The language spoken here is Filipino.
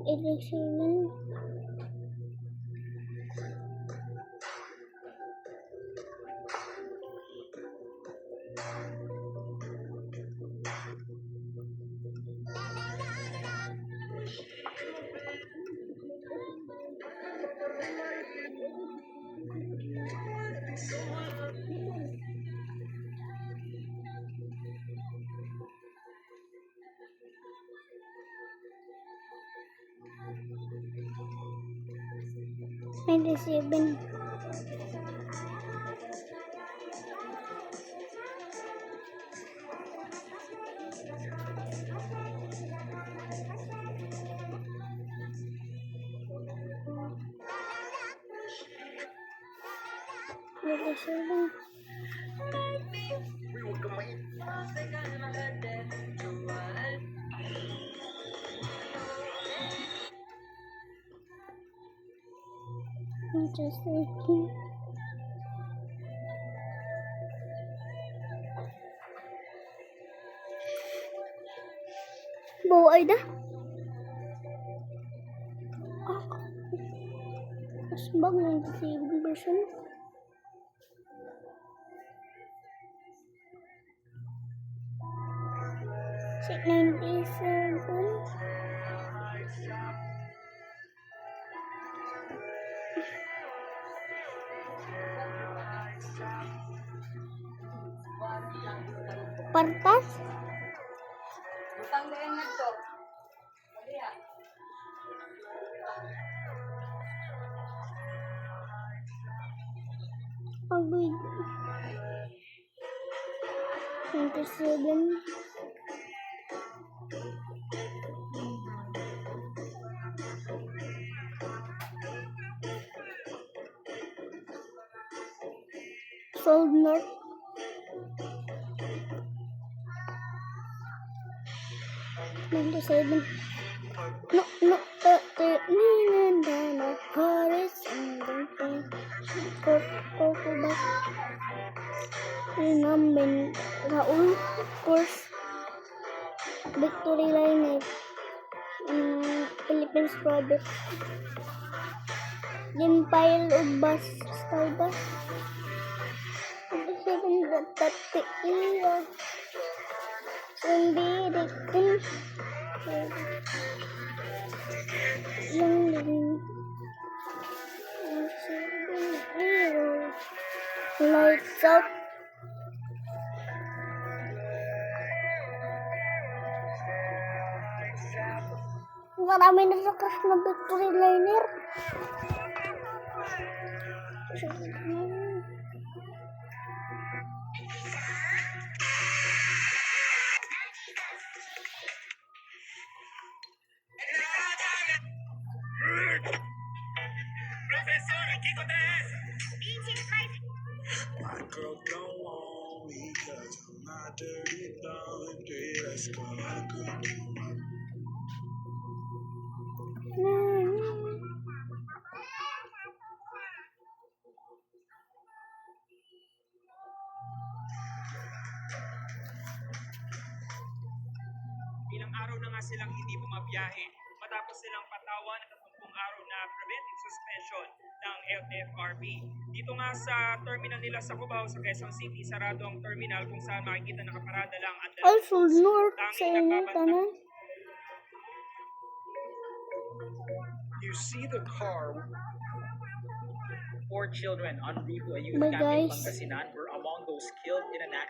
87. Seven. Interesting. Bawa ay dah. Mas bang ng disabled version. Check 97. Partas. Agad. 27. Sold North. Seven. No, Paris and Coco Bus. Namin Raul Course Victory Line Philippines Product Din Pile of Bus Stardust 7.30 Hindi Dictin Yung Lights Out marami na sa crash na Victory Liner. My girl don't want me 'cause I'm not dirty laundry. Let's go, my girl don't want me. Ilang araw na nga silang hindi bumabiyahe matapos silang patawan at 30 araw na preventive suspension ng LTFRB. Dito nga sa terminal nila sa Cubao sa Quezon City, sarado ang terminal kung saan makikita nakaparada lang ang Also North sa inyo tanan. You see the car. 4 children on route to a youth Bye, camp in guys. Pangasinan were among those killed in an accident.